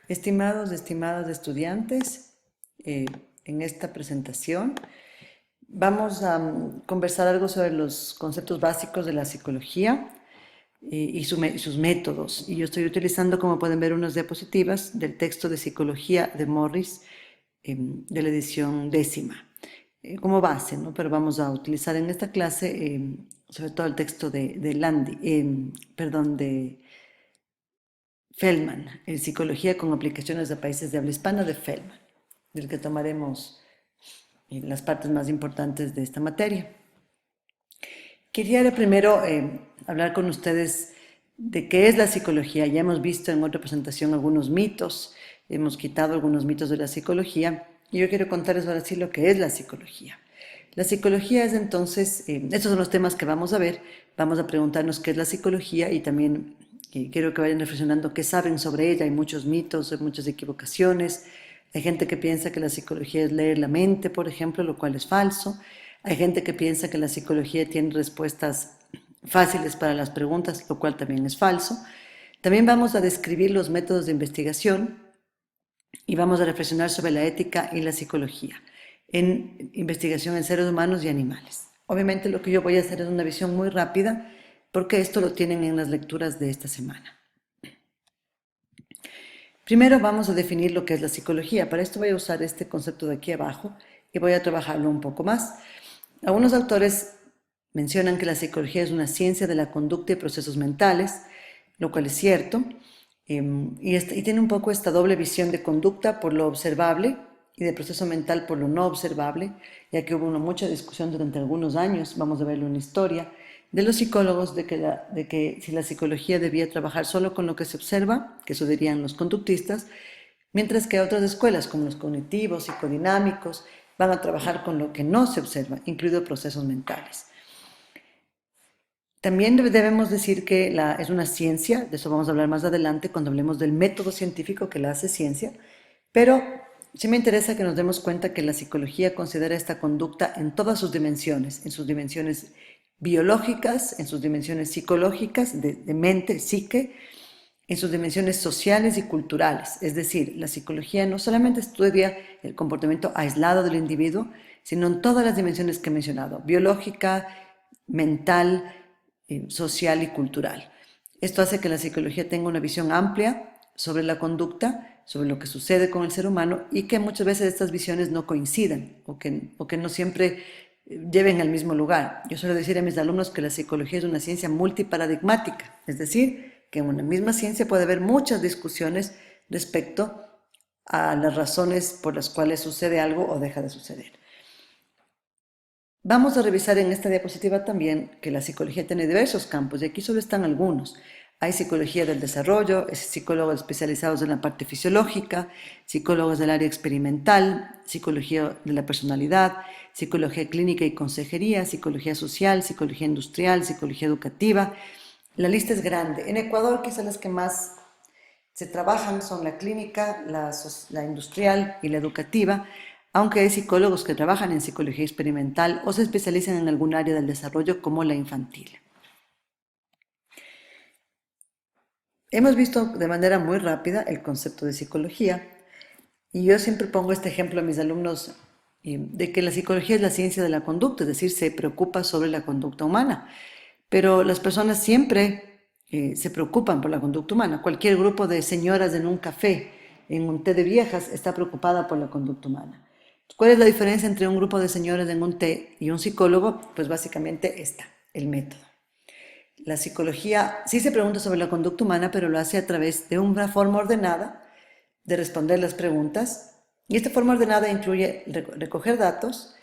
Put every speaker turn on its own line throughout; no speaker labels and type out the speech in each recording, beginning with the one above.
Estimados, estimadas estudiantes, en esta presentación vamos a conversar algo sobre los conceptos básicos de la psicología y sus métodos. Y yo estoy utilizando, como pueden ver, unas diapositivas del texto de Psicología de Morris, de la edición 10ª, como base, ¿no? Pero vamos a utilizar en esta clase sobre todo el texto de Landy, de Feldman, en Psicología con aplicaciones a países de habla hispana de Feldman, del que tomaremos las partes más importantes de esta materia. Quería primero hablar con ustedes de qué es la psicología. Ya hemos visto en otra presentación algunos mitos, hemos quitado algunos mitos de la psicología, y yo quiero contarles ahora sí lo que es la psicología. La psicología es entonces, estos son los temas que vamos a ver, vamos a preguntarnos qué es la psicología y también quiero que vayan reflexionando qué saben sobre ella. Hay muchos mitos, hay muchas equivocaciones. Hay gente que piensa que la psicología es leer la mente, por ejemplo, lo cual es falso. Hay gente que piensa que la psicología tiene respuestas fáciles para las preguntas, lo cual también es falso. También vamos a describir los métodos de investigación y vamos a reflexionar sobre la ética y la psicología en investigación en seres humanos y animales. Obviamente lo que yo voy a hacer es una visión muy rápida porque esto lo tienen en las lecturas de esta semana. Primero vamos a definir lo que es la psicología. Para esto voy a usar este concepto de aquí abajo y voy a trabajarlo un poco más. Algunos autores mencionan que la psicología es una ciencia de la conducta y procesos mentales, lo cual es cierto, y tiene un poco esta doble visión de conducta por lo observable y de proceso mental por lo no observable, ya que hubo mucha discusión durante algunos años, vamos a verlo en la historia, de los psicólogos de que si la psicología debía trabajar solo con lo que se observa, que eso dirían los conductistas, mientras que otras escuelas como los cognitivos, psicodinámicos, van a trabajar con lo que no se observa, incluidos procesos mentales. También debemos decir que es una ciencia, de eso vamos a hablar más adelante cuando hablemos del método científico que la hace ciencia, pero sí me interesa que nos demos cuenta que la psicología considera esta conducta en todas sus dimensiones, en sus dimensiones biológicas, en sus dimensiones psicológicas, de mente, psique, en sus dimensiones sociales y culturales. Es decir, la psicología no solamente estudia el comportamiento aislado del individuo, sino en todas las dimensiones que he mencionado, biológica, mental, social y cultural. Esto hace que la psicología tenga una visión amplia sobre la conducta, sobre lo que sucede con el ser humano y que muchas veces estas visiones no coincidan o que no siempre lleven al mismo lugar. Yo suelo decir a mis alumnos que la psicología es una ciencia multiparadigmática, es decir, que en una misma ciencia puede haber muchas discusiones respecto a las razones por las cuales sucede algo o deja de suceder. Vamos a revisar en esta diapositiva también que la psicología tiene diversos campos y aquí solo están algunos. Hay psicología del desarrollo, psicólogos especializados en la parte fisiológica, psicólogos del área experimental, psicología de la personalidad, psicología clínica y consejería, psicología social, psicología industrial, psicología educativa. La lista es grande. En Ecuador, quizás las que más se trabajan son la clínica, la industrial y la educativa, aunque hay psicólogos que trabajan en psicología experimental o se especializan en algún área del desarrollo como la infantil. Hemos visto de manera muy rápida el concepto de psicología y yo siempre pongo este ejemplo a mis alumnos de que la psicología es la ciencia de la conducta, es decir, se preocupa sobre la conducta humana, pero las personas siempre se preocupan por la conducta humana. Cualquier grupo de señoras en un café, en un té de viejas, está preocupada por la conducta humana. ¿Cuál es la diferencia entre un grupo de señoras en un té y un psicólogo? Pues básicamente esta, el método. La psicología sí se pregunta sobre la conducta humana, pero lo hace a través de una forma ordenada de responder las preguntas. Y esta forma ordenada incluye recoger datos,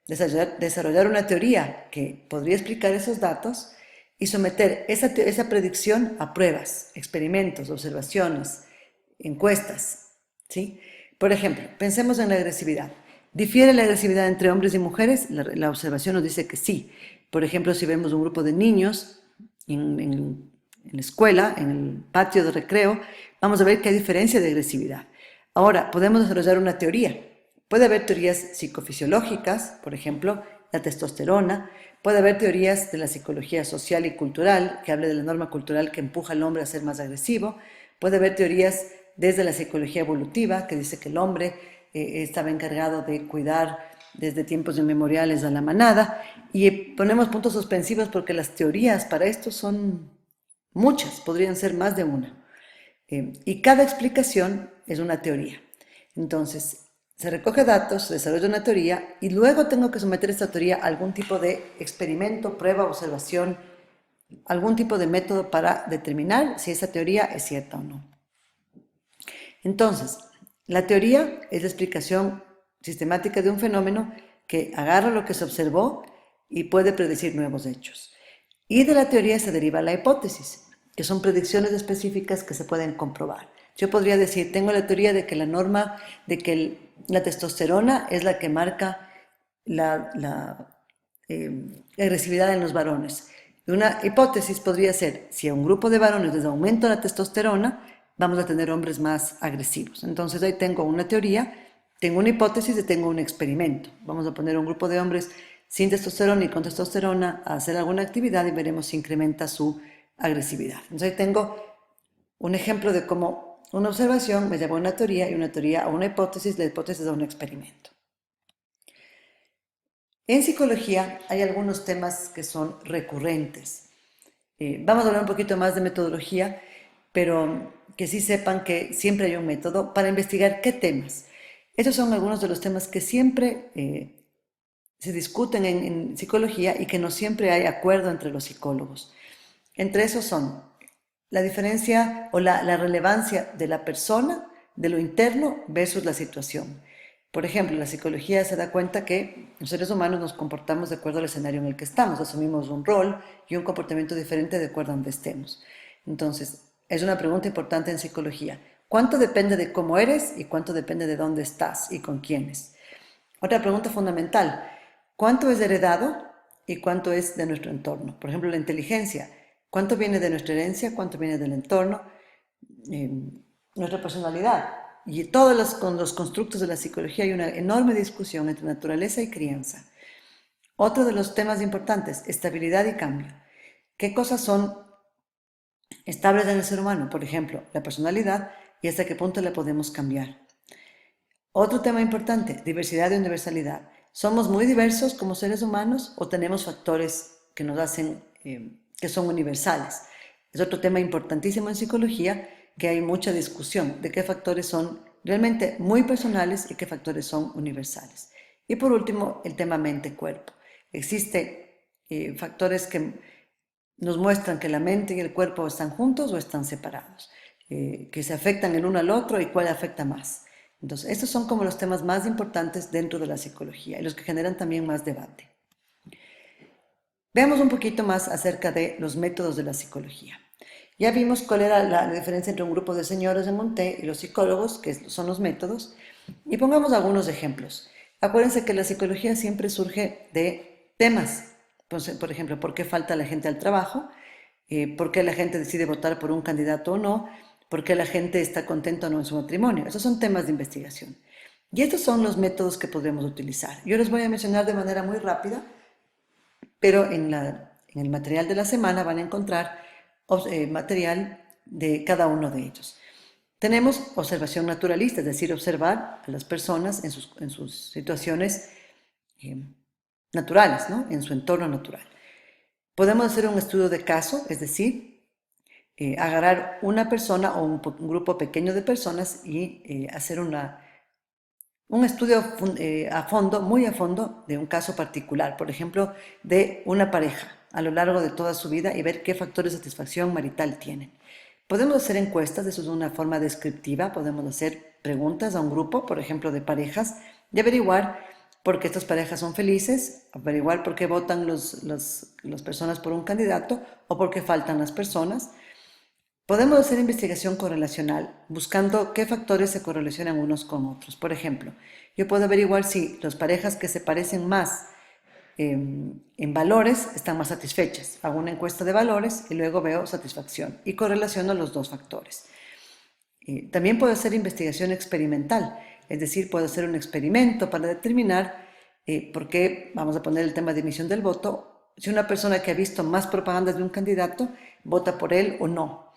desarrollar una teoría que podría explicar esos datos y someter esa predicción a pruebas, experimentos, observaciones, encuestas, ¿sí? Por ejemplo, pensemos en la agresividad. ¿Difiere la agresividad entre hombres y mujeres? La observación nos dice que sí. Por ejemplo, si vemos un grupo de niños en la escuela, en el patio de recreo, vamos a ver que hay diferencia de agresividad. Ahora, podemos desarrollar una teoría. Puede haber teorías psicofisiológicas, por ejemplo, la testosterona. Puede haber teorías de la psicología social y cultural, que hable de la norma cultural que empuja al hombre a ser más agresivo. Puede haber teorías desde la psicología evolutiva, que dice que el hombre estaba encargado de cuidar desde tiempos inmemoriales a la manada, y ponemos puntos suspensivos porque las teorías para esto son muchas, podrían ser más de una. Y cada explicación es una teoría. Entonces, se recoge datos, se desarrolla una teoría y luego tengo que someter esta teoría a algún tipo de experimento, prueba, observación, algún tipo de método para determinar si esa teoría es cierta o no. Entonces, la teoría es la explicación sistemática de un fenómeno que agarra lo que se observó y puede predecir nuevos hechos. Y de la teoría se deriva la hipótesis, que son predicciones específicas que se pueden comprobar. Yo podría decir, tengo la teoría de que la norma, de que la testosterona es la que marca la agresividad en los varones. Una hipótesis podría ser, si a un grupo de varones les aumenta la testosterona, vamos a tener hombres más agresivos. Entonces ahí tengo una teoría, tengo una hipótesis y tengo un experimento. Vamos a poner un grupo de hombres sin testosterona y con testosterona a hacer alguna actividad y veremos si incrementa su agresividad. Entonces ahí tengo un ejemplo de cómo una observación me llevó a una teoría y una teoría a una hipótesis, la hipótesis a un experimento. En psicología hay algunos temas que son recurrentes. Vamos a hablar un poquito más de metodología, pero que sí sepan que siempre hay un método para investigar qué temas. Estos son algunos de los temas que siempre se discuten en psicología y que no siempre hay acuerdo entre los psicólogos. Entre esos son la diferencia o la relevancia de la persona, de lo interno versus la situación. Por ejemplo, la psicología se da cuenta que los seres humanos nos comportamos de acuerdo al escenario en el que estamos, asumimos un rol y un comportamiento diferente de acuerdo a donde estemos. Entonces, es una pregunta importante en psicología. ¿Cuánto depende de cómo eres y cuánto depende de dónde estás y con quiénes? Otra pregunta fundamental, ¿cuánto es heredado y cuánto es de nuestro entorno? Por ejemplo, la inteligencia, ¿cuánto viene de nuestra herencia, cuánto viene del entorno? Nuestra personalidad. Y todos con los constructos de la psicología hay una enorme discusión entre naturaleza y crianza. Otro de los temas importantes, estabilidad y cambio. ¿Qué cosas son estables en el ser humano? Por ejemplo, la personalidad y hasta qué punto la podemos cambiar. Otro tema importante, diversidad y universalidad. ¿Somos muy diversos como seres humanos o tenemos factores que nos hacen, que son universales? Es otro tema importantísimo en psicología, que hay mucha discusión de qué factores son realmente muy personales y qué factores son universales. Y por último, el tema mente-cuerpo. Existen factores que nos muestran que la mente y el cuerpo están juntos o están separados, que se afectan el uno al otro y cuál afecta más. Entonces, estos son como los temas más importantes dentro de la psicología y los que generan también más debate. Veamos un poquito más acerca de los métodos de la psicología. Ya vimos cuál era la diferencia entre un grupo de señores de Monté y los psicólogos, que son los métodos, y pongamos algunos ejemplos. Acuérdense que la psicología siempre surge de temas. Entonces, por ejemplo, ¿por qué falta la gente al trabajo? ¿Por qué la gente decide votar por un candidato o no? ¿Por qué la gente está contenta o no en su matrimonio? Esos son temas de investigación. Y estos son los métodos que podemos utilizar. Yo los voy a mencionar de manera muy rápida, pero en el material de la semana van a encontrar material de cada uno de ellos. Tenemos observación naturalista, es decir, observar a las personas en sus situaciones naturales, ¿no? En su entorno natural. Podemos hacer un estudio de caso, es decir, agarrar una persona o un grupo pequeño de personas y hacer un estudio a fondo, muy a fondo, de un caso particular, por ejemplo, de una pareja a lo largo de toda su vida y ver qué factores de satisfacción marital tienen. Podemos hacer encuestas, eso es una forma descriptiva, podemos hacer preguntas a un grupo, por ejemplo, de parejas, y averiguar por qué estas parejas son felices, averiguar por qué votan las personas por un candidato o por qué faltan las personas. Podemos hacer investigación correlacional, buscando qué factores se correlacionan unos con otros. Por ejemplo, yo puedo averiguar si las parejas que se parecen más en valores están más satisfechas. Hago una encuesta de valores y luego veo satisfacción y correlaciono los dos factores. También puedo hacer investigación experimental, es decir, puedo hacer un experimento para determinar por qué, vamos a poner el tema de emisión del voto, si una persona que ha visto más propagandas de un candidato vota por él o no.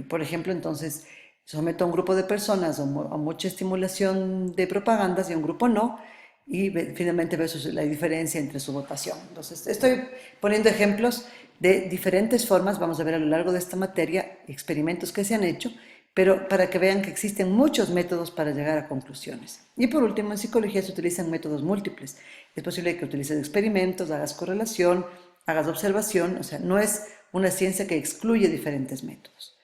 Por ejemplo, entonces, Someto a un grupo de personas a mucha estimulación de propagandas y a un grupo no, y finalmente veo la diferencia entre su votación. Entonces, estoy poniendo ejemplos de diferentes formas, vamos a ver a lo largo de esta materia, experimentos que se han hecho, pero para que vean que existen muchos métodos para llegar a conclusiones. Y por último, en psicología se utilizan métodos múltiples. Es posible que utilices experimentos, hagas correlación, hagas observación, o sea, no es una ciencia que excluye diferentes métodos.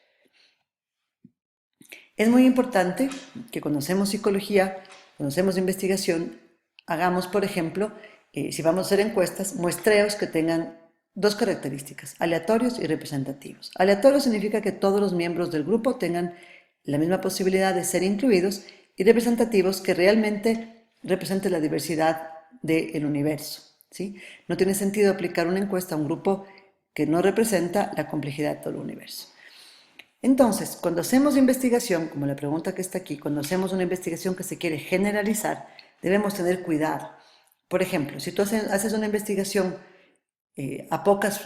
Es muy importante que cuando hacemos psicología, cuando hacemos investigación, hagamos, por ejemplo, si vamos a hacer encuestas, muestreos que tengan dos características, aleatorios y representativos. Aleatorio significa que todos los miembros del grupo tengan la misma posibilidad de ser incluidos, y representativos que realmente representen la diversidad del universo, ¿sí? No tiene sentido aplicar una encuesta a un grupo que no representa la complejidad de todo el universo. Entonces, cuando hacemos investigación, como la pregunta que está aquí, cuando hacemos una investigación que se quiere generalizar, debemos tener cuidado. Por ejemplo, si tú haces una investigación a pocos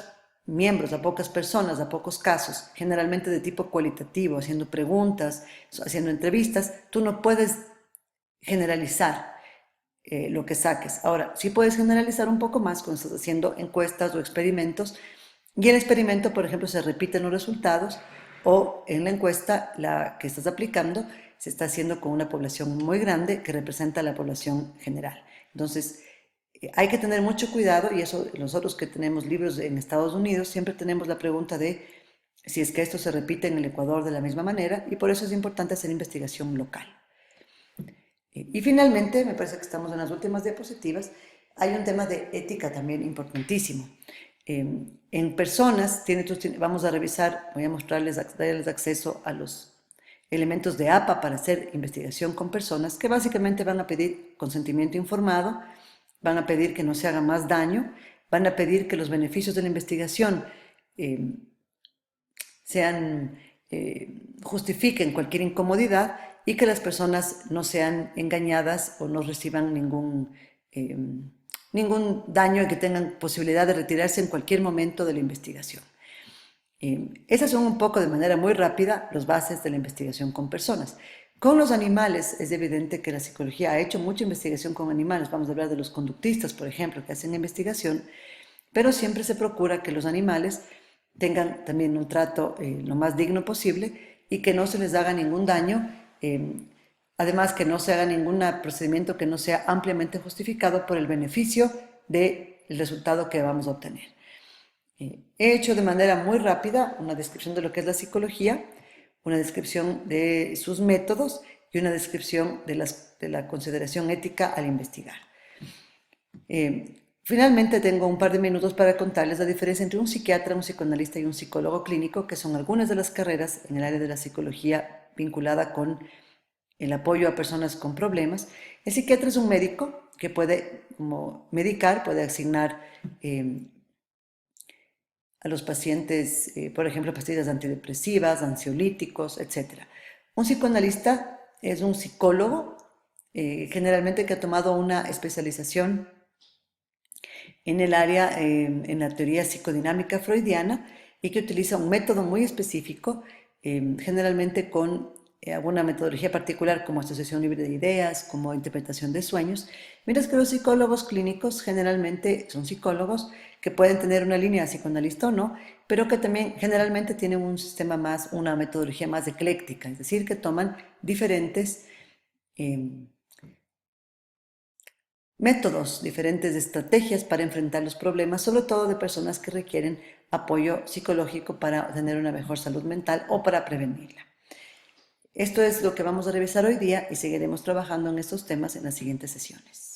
miembros, a pocas personas, a pocos casos, generalmente de tipo cualitativo, haciendo preguntas, haciendo entrevistas, tú no puedes generalizar lo que saques. Ahora, sí puedes generalizar un poco más cuando estás haciendo encuestas o experimentos, y en el experimento, por ejemplo, se repiten los resultados, o en la encuesta, la que estás aplicando, se está haciendo con una población muy grande que representa a la población general. Entonces, hay que tener mucho cuidado, y eso nosotros que tenemos libros en Estados Unidos, siempre tenemos la pregunta de si es que esto se repite en el Ecuador de la misma manera, y por eso es importante hacer investigación local. Y finalmente, me parece que estamos en las últimas diapositivas, hay un tema de ética también importantísimo. En personas, vamos a revisar, voy a darles acceso a los elementos de APA para hacer investigación con personas, que básicamente van a pedir consentimiento informado, van a pedir que no se haga más daño, van a pedir que los beneficios de la investigación justifiquen cualquier incomodidad, y que las personas no sean engañadas o no reciban ningún daño y que tengan posibilidad de retirarse en cualquier momento de la investigación. Esas son un poco de manera muy rápida las bases de la investigación con personas. Con los animales es evidente que la psicología ha hecho mucha investigación con animales. Vamos a hablar de los conductistas, por ejemplo, que hacen investigación, pero siempre se procura que los animales tengan también un trato lo más digno posible y que no se les haga ningún daño, además que no se haga ningún procedimiento que no sea ampliamente justificado por el beneficio del resultado que vamos a obtener. He hecho de manera muy rápida una descripción de lo que es la psicología, una descripción de sus métodos y una descripción de la consideración ética al investigar. Finalmente tengo un par de minutos para contarles la diferencia entre un psiquiatra, un psicoanalista y un psicólogo clínico, que son algunas de las carreras en el área de la psicología vinculada con el apoyo a personas con problemas. El psiquiatra es un médico que puede medicar, puede asignar a los pacientes, por ejemplo, pastillas antidepresivas, ansiolíticos, etc. Un psicoanalista es un psicólogo, generalmente que ha tomado una especialización en el área, en la teoría psicodinámica freudiana, y que utiliza un método muy específico, generalmente con alguna metodología particular como asociación libre de ideas, como interpretación de sueños, mientras que los psicólogos clínicos generalmente son psicólogos que pueden tener una línea psicoanalista o no, pero que también generalmente tienen un sistema más, una metodología más ecléctica, es decir, que toman diferentes métodos, diferentes estrategias para enfrentar los problemas, sobre todo de personas que requieren apoyo psicológico para tener una mejor salud mental o para prevenirla. Esto es lo que vamos a revisar hoy día, y seguiremos trabajando en estos temas en las siguientes sesiones.